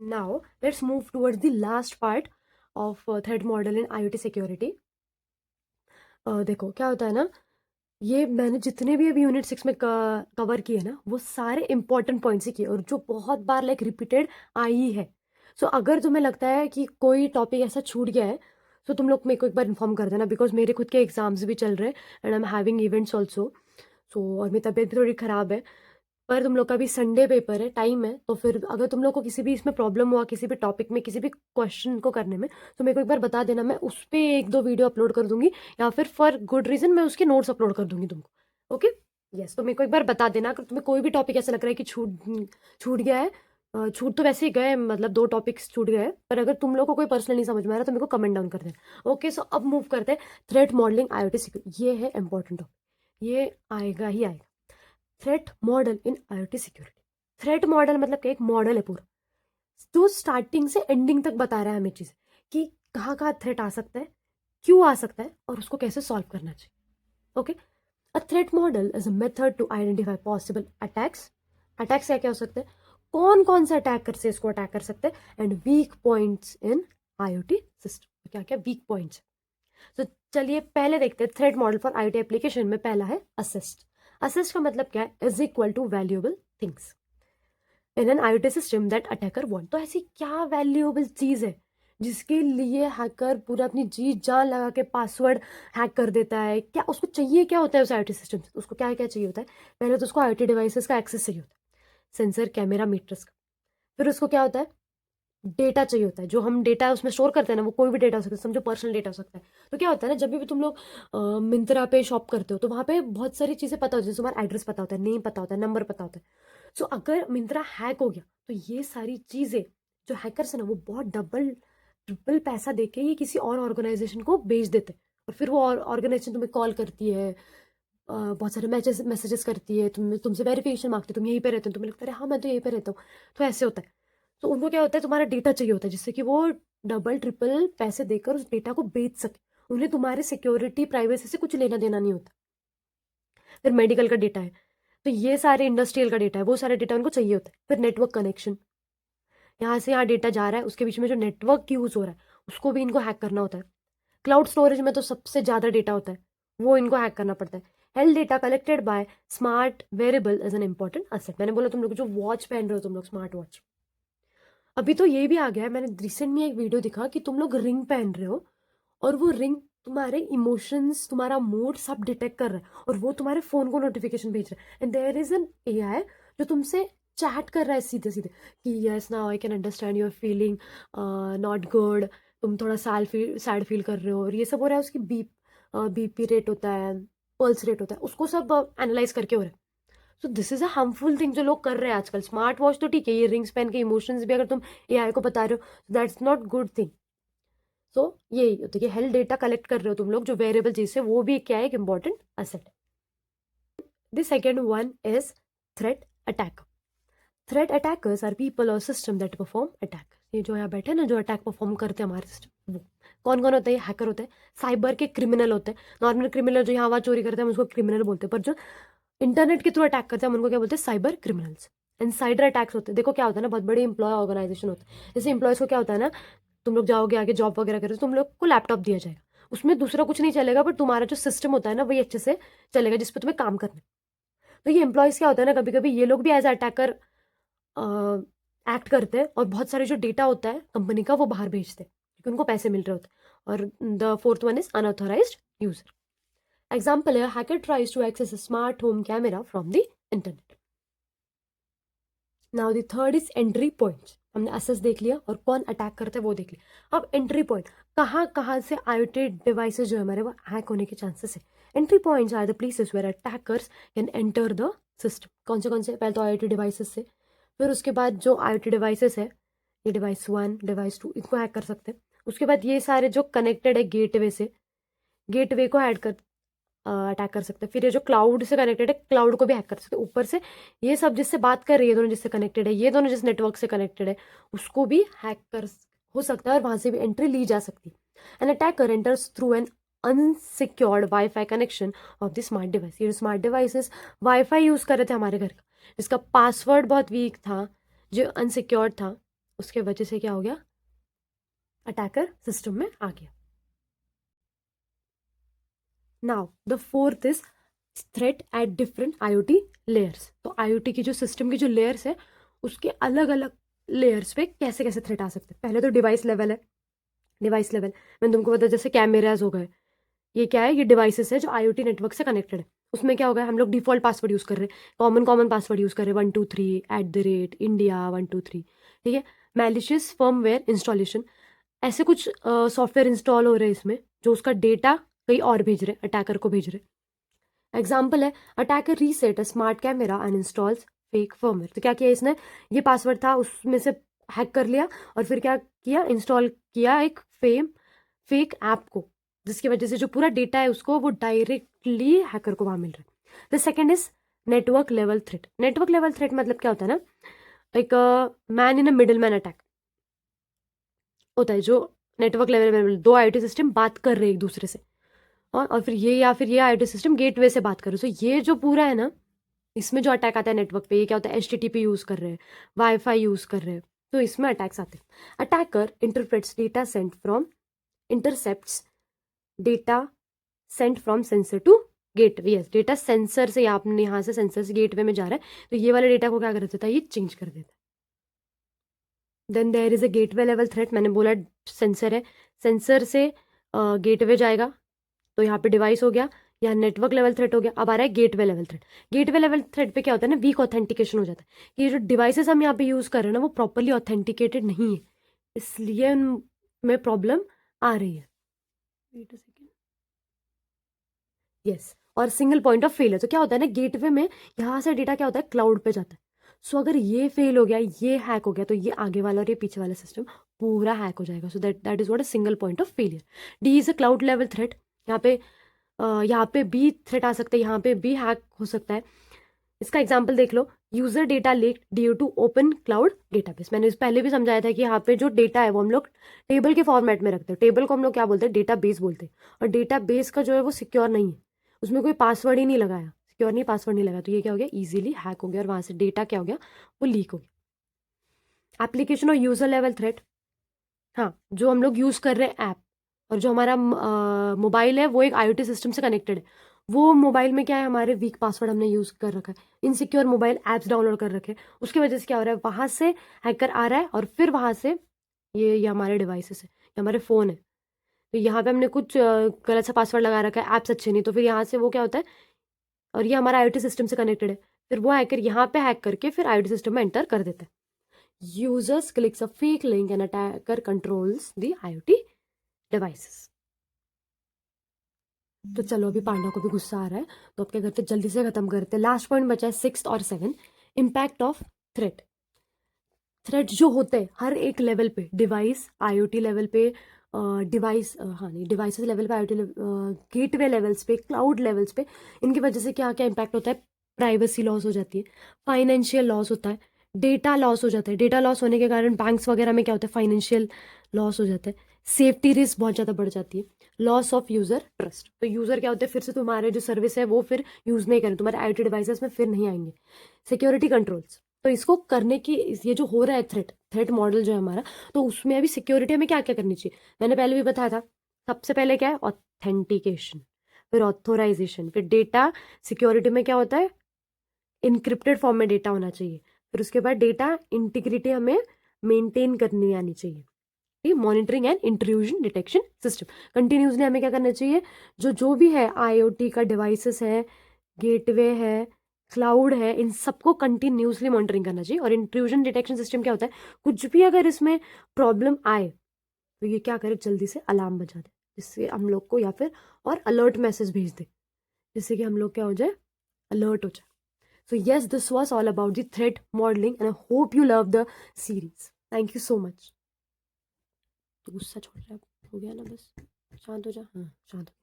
Now, let's move towards the last part of threat model in IoT security. देखो क्या होता है ना, ये मैंने जितने भी अभी यूनिट 6 में कवर किए ना, वो सारे इंपॉर्टेंट पॉइंट्स ही किए और जो बहुत बार लाइक रिपीटेड आई है. सो अगर तुम्हें लगता है कि कोई टॉपिक ऐसा छूट गया है, तो तुम लोग मेरे को एक बार इन्फॉर्म कर देना, बिकॉज मेरे खुद के एग्जाम्स भी चल रहे हैं and I am having events also. So और मेरी तबीयत भी थोड़ी ख़राब है. पर तुम लोग का भी संडे पेपर है, टाइम है, तो फिर अगर तुम लोग को किसी भी इसमें प्रॉब्लम हुआ, किसी भी टॉपिक में, किसी भी क्वेश्चन को करने में, तो मेरे को एक बार बता देना. मैं उस पे 1-2 वीडियो अपलोड कर दूंगी, या फिर फॉर गुड रीज़न मैं उसके नोट्स अपलोड कर दूंगी तुमको. ओके. यस, तो मेरे को एक बार बता देना अगर तुम्हें कोई भी टॉपिक ऐसा लग रहा है कि छूट गया है. छूट तो वैसे ही गए, मतलब 2 टॉपिक्स छूट गए हैं, पर अगर तुम लोग को कोई पर्सनल नहीं समझ में आ रहा तो मेरे को कमेंट डाउन कर देना. ओके, सो अब मूव करते हैं. थ्रेट मॉडलिंग IoT सिक्योरिटी, ये है इंपॉर्टेंट टॉपिक, ये आएगा ही आएगा. थ्रेट मॉडल इन IoT सिक्योरिटी. थ्रेट मॉडल मतलब क्या, एक मॉडल है पूरा जो स्टार्टिंग से एंडिंग तक बता रहा है हमें चीज़ें कि कहाँ कहाँ थ्रेट आ सकता है, क्यों आ सकता है और उसको कैसे सॉल्व करना चाहिए. Okay. A threat model is a method to identify possible attacks. Attacks क्या क्या हो सकते हैं, कौन कौन से अटैक कर से इसको अटैक कर सकते हैं, and weak points in IoT system. क्या क्या वीक पॉइंट्स. तो चलिए पहले देखते हैं threat model for IoT application में. पहला है असिस्ट. असिस्ट का मतलब क्या है, is equal to valuable things in an IoT system that attacker want. तो ऐसी क्या वैल्यूएबल चीज़ है जिसके लिए हैकर पूरा अपनी जी जान लगा के पासवर्ड हैक कर देता है. क्या उसको चाहिए, क्या होता है उस IoT सिस्टम से, उसको क्या क्या चाहिए होता है. पहले तो उसको IoT डिवाइसेस का एक्सेस चाहिए होता है, सेंसर, कैमरा, मीटर्स का. फिर उसको क्या होता है, डेटा चाहिए होता है. जो हम डेटा उसमें स्टोर करते हैं ना, वो कोई भी डेटा हो सकता है, समझो पर्सनल डेटा हो सकता है. तो क्या होता है ना, जब भी तुम लोग मिंत्रा पे शॉप करते हो, तो वहाँ पे बहुत सारी चीज़ें पता होती है. तुम्हारा एड्रेस पता होता है, नेम पता होता है, नंबर पता होता है. सो अगर मिंत्रा हैक हो गया, तो ये सारी चीज़ें जो हैकर्स है ना, वो बहुत डबल ट्रिपल पैसा दे के ये किसी और ऑर्गेनाइजेशन को बेच देते हैं. और फिर वो ऑर्गेनाइजेशन तुम्हें कॉल करती है, बहुत सारे मैसेजेस करती है, तुमसे वेरिफिकेशन मांगती है, तुम यहीं पे रहते हो, तुम्हें लगता है हाँ मैं तो यहीं पे रहता हूँ. तो ऐसे होता है. तो उनको क्या होता है, तुम्हारा डेटा चाहिए होता है, जिससे कि वो डबल ट्रिपल पैसे देकर उस डेटा को बेच सके. उन्हें तुम्हारे सिक्योरिटी प्राइवेसी से कुछ लेना देना नहीं होता. फिर मेडिकल का डेटा है, तो ये सारे इंडस्ट्रियल का डेटा है, वो सारे डेटा उनको चाहिए होता है. फिर नेटवर्क कनेक्शन, यहाँ से यहाँ डेटा जा रहा है, उसके बीच में जो नेटवर्क यूज़ हो रहा है, उसको भी इनको हैक करना होता है. क्लाउड स्टोरेज में तो सबसे ज़्यादा डेटा होता है, वो इनको हैक करना पड़ता है. Health data collected by smart wearable is an important asset. मैंने बोला तुम लोग जो वॉच पहन रहे हो, तुम लोग स्मार्ट वॉच, अभी तो ये भी आ गया है. मैंने रिसेंट में एक वीडियो दिखा कि तुम लोग रिंग पहन रहे हो, और वो रिंग तुम्हारे इमोशंस, तुम्हारा मूड सब डिटेक्ट कर रहा है, और वो तुम्हारे फोन को नोटिफिकेशन भेज रहा है. And there is an AI जो तुमसे चैट कर रहा है सीधे सीधे कि yes now I can understand your feeling not good, तुम थोड़ा सैड फील कर रहे हो, और ये सब हो रहा है. उसकी BP रेट होता है, पल्स रेट होता है, उसको सब एनालाइज करके हो रहा है. So this is a harmful thing जो लोग कर रहे हैं आजकल. स्मार्ट वॉच तो ठीक है, ये रिंग्स पहन के इमोशंस भी अगर तुम AI को बता रहे हो, दैट्स नॉट गुड थिंग. सो यही होता है कि हेल्थ डेटा कलेक्ट कर रहे हो तुम लोग, जो वेरिएबल चीज है, वो भी क्या है, एक important asset. The second one is threat attack. Threat attackers are people और सिस्टम दैट परफॉर्म अटैक. ये जो यहाँ बैठे हैं ना, जो अटैक परफॉर्म करते हैं हमारे सिस्टम, वो कौन कौन होते हैं, हैकर होते हैं, साइबर के क्रिमिनल होते हैं. नॉर्मल क्रिमिनल जो यहाँ आवाज चोरी करते हैं हम उसको क्रिमिनल बोलते हैं, पर जो इंटरनेट के थ्रू अटैक करते हैं हम उनको क्या बोलते हैं, साइबर क्रिमिनल्स. इनसाइडर अटैक्स होते हैं. देखो क्या होता है ना, बहुत बड़े एम्प्लॉय ऑर्गेनाइजेशन होते हैं, जैसे एम्प्लॉयज को क्या होता है ना, तुम लोग जाओगे आगे जॉब वगैरह करोगे, तुम लोग को लैपटॉप दिया जाएगा, उसमें दूसरा कुछ नहीं चलेगा, पर तुम्हारा जो सिस्टम होता है ना, वही अच्छे से चलेगा, जिसपे तुम्हें काम करना है. तो ये एम्प्लॉयज क्या होता है ना, कभी कभी ये लोग भी एज अटैकर एक्ट करते हैं, और बहुत सारे जो डेटा होता है कंपनी का वो बाहर भेजते हैं, क्योंकि उनको पैसे मिल रहे होते हैं. और the fourth one is unauthorised user. Example है, hacker tries to access a smart home camera from the internet. Now the third is entry point. हमने असेस देख लिया और कौन अटैक करता है वो देख लिया. अब एंट्री पॉइंट, कहाँ कहाँ से IoT डिवाइसेस जो है हमारे, वो हैक होने के चांसेस है. Entry points are the places where attackers can enter the system. कौन से, पहले तो IoT डिवाइसेस से, फिर उसके बाद जो IoT डिवाइसेस है, ये डिवाइस 1, डिवाइस 2, इनको हैक कर सकते हैं. उसके बाद ये सारे जो कनेक्टेड है गेटवे से, गेटवे को ऐड कर अटैक कर सकते हैं. फिर ये जो क्लाउड से कनेक्टेड है, क्लाउड को भी हैक कर सकते हैं. ऊपर से ये सब जिससे बात कर रही है, दोनों जिससे कनेक्टेड है, ये दोनों जिस नेटवर्क से कनेक्टेड है, उसको भी हैक कर हो सकता है, और वहां से भी एंट्री ली जा सकती है. An attacker enters through an unsecured wifi connection of the smart device. ये जो स्मार्ट डिवाइसेस वाईफाई यूज कर रहे थे हमारे घर का, जिसका पासवर्ड बहुत वीक था, जो अनसिक्योर्ड था, उसके वजह से क्या हो गया, अटैकर सिस्टम में आ गया। Now the fourth is threat at different IoT layers. तो आईओटी की जो सिस्टम की जो लेयर्स है उसके अलग अलग लेयर्स पे कैसे कैसे थ्रेट आ सकते हैं। पहले तो डिवाइस लेवल है। डिवाइस लेवल मैंने तुमको बताया, जैसे कैमराज हो गए, ये क्या है, ये डिवाइसेस है जो आईओटी नेटवर्क से कनेक्टेड है। उसमें क्या होगा, हम लोग डिफॉल्ट पासवर्ड यूज़ कर रहे हैं, कॉमन पासवर्ड यूज़ कर रहे हैं, 123@India123, ठीक है। मैलिशियस फर्मवेयर इंस्टॉलेशन, ऐसे कुछ सॉफ्टवेयर इंस्टॉल हो रहे हैं इसमें जो उसका डेटा कहीं और भेज रहे, अटैकर को भेज रहे। एग्जाम्पल है, attacker reset a smart camera and installs fake firmware. तो क्या किया इसने, ये पासवर्ड था उसमें से हैक कर लिया और फिर क्या किया, इंस्टॉल किया एक फेक ऐप को, जिसकी वजह से जो पूरा डेटा है उसको वो डायरेक्टली हैकर को वहां मिल रहा है। The second is network level threat. Network level threat मतलब क्या होता है ना, एक man in a middle man attack होता है, जो नेटवर्क लेवल में दो आईओटी सिस्टम बात कर रहे हैं एक दूसरे से, और फिर ये या फिर ये आईओटी सिस्टम गेटवे से बात कर रहे हैं। सो ये जो पूरा है ना, इसमें जो अटैक आता है नेटवर्क पे, ये क्या होता है, HTTP यूज़ कर रहे हैं, वाईफाई यूज़ कर रहे हैं, तो इसमें अटैक्स आते हैं। Attacker interprets data sent from intercepts data sent from sensor to gateway. Yes, data sensor से आपने यहाँ से सेंसर से गेटवे में जा रहा है, तो ये वाले डेटा को क्या कर देता है, ये चेंज कर देता है। Then there is a gateway level threat. मैंने बोला सेंसर है, सेंसर से गेटवे जाएगा, तो यहाँ पे डिवाइस हो गया, यहाँ नेटवर्क लेवल थ्रेट हो गया। अब आ रहा है gateway level threat. Gateway level threat पे क्या होता है ना, वीक ऑथेंटिकेशन हो जाता है। ये जो डिवाइसेस हम यहाँ पे यूज़ कर रहे हैं ना, वो प्रॉपरली ऑथेंटिकेटेड नहीं है, इसलिए उनमें प्रॉब्लम आ रही है। Wait a second. यस, और सिंगल पॉइंट ऑफ फेलियर। तो क्या होता है ना, गेटवे में यहाँ से डेटा क्या होता है, क्लाउड पे जाता है। सो अगर ये फेल हो गया, ये हैक हो गया, तो ये आगे वाला और ये पीछे वाला सिस्टम पूरा हैक हो जाएगा। So that is what a single point of failure. D is a cloud level threat. यहाँ पे भी थ्रेट आ सकता है, यहाँ पे भी हैक हो सकता है। इसका एग्जाम्पल देख लो, user data leak due to open cloud database. मैंने इस पहले भी समझाया था कि यहाँ पे जो डेटा है वो हम लोग टेबल के फॉर्मेट में रखते हैं। टेबल को हम लोग क्या बोलते हैं, डेटा बेस बोलते हैं। और डेटा बेस का जो है वो सिक्योर नहीं है, उसमें कोई पासवर्ड ही नहीं लगाया, सिक्योर नहीं, पासवर्ड नहीं लगाया, तो ये क्या हो गया, ईजिली हैक हो गया और वहाँ से डेटा क्या हो गया, वो लीक हो गया। एप्लीकेशन और यूजर लेवल थ्रेट, हाँ, जो हम लोग यूज़ कर रहे हैं ऐप, और जो हमारा मोबाइल है वो एक आईओटी सिस्टम से कनेक्टेड है, वो मोबाइल में क्या है, हमारे वीक पासवर्ड हमने यूज़ कर रखा है, इनसिक्योर मोबाइल ऐप्स डाउनलोड कर रखे हैं, उसकी वजह से क्या हो रहा है, वहाँ से हैकर आ रहा है और फिर वहाँ से ये हमारे डिवाइसेस है, ये हमारे फ़ोन है, तो यहाँ पे हमने कुछ गलत सा पासवर्ड लगा रखा है, ऐप्स अच्छे नहीं, तो फिर यहाँ से वो क्या होता है, और ये हमारा आईओटी सिस्टम से कनेक्टेड है, फिर वो हैकर यहाँ पे हैक करके फिर आईओटी सिस्टम में एंटर कर देता है। Users clicks a fake link and attacker controls the IoT devices. तो चलो, अभी पांडा को भी गुस्सा आ रहा है, तो अब क्या करते हैं, जल्दी से खत्म करते हैं। लास्ट पॉइंट बचा है 6th और 7th, impact of threat. Threat जो होते हैं हर एक लेवल पे, डिवाइस आईओटी लेवल पे, डिवाइस हाँ नहीं, डिवाइसेस लेवल पे, आईओटी गेटवे लेवल्स पे, क्लाउड लेवल्स पे, इनकी वजह से क्या क्या इम्पैक्ट होता है, प्राइवेसी लॉस हो जाती है, फाइनेंशियल लॉस होता है, डेटा लॉस हो जाता है, डेटा लॉस होने के कारण बैंक्स वगैरह में क्या होता है, फाइनेंशियल लॉस हो जाता है, सेफ्टी रिस्क बहुत ज़्यादा बढ़ जाती है, लॉस ऑफ यूज़र ट्रस्ट। तो यूज़र क्या होते हैं, फिर से तुम्हारे जो सर्विस है वो फिर यूज़ नहीं करें, तुम्हारे आईओटी डिवाइसेस में फिर नहीं आएंगे। सिक्योरिटी कंट्रोल्स, तो इसको करने की, ये जो हो रहा है थ्रेट मॉडल जो है हमारा, तो उसमें अभी सिक्योरिटी हमें क्या क्या करनी चाहिए, मैंने पहले भी बताया था। सबसे पहले क्या है, ऑथेंटिकेशन, फिर ऑथोराइजेशन, फिर डेटा सिक्योरिटी में क्या होता है, इनक्रिप्टेड फॉर्म में डेटा होना चाहिए, फिर उसके बाद डेटा इंटीग्रिटी हमें मेंटेन करनी आनी चाहिए, monitoring and intrusion detection system. Continuously हमें क्या करना चाहिए, जो जो भी है आईओटी का डिवाइसेस है, गेटवे है, क्लाउड है, इन सबको कंटिन्यूसली मॉनिटरिंग करना चाहिए। और इंट्रूजन डिटेक्शन सिस्टम क्या होता है, कुछ भी अगर इसमें प्रॉब्लम आए तो ये क्या करे, जल्दी से अलार्म बजा दे, जिससे हम लोग को, या फिर और अलर्ट मैसेज भेज दे, जिससे कि हम लोग क्या हो जाए, अलर्ट हो जाए। So yes, this was all about the threat modeling and I hope you love the series. Thank you so much. तो गुस्सा छोड़ रहा है, हो गया ना, बस शांत हो जा, हाँ शांत हो।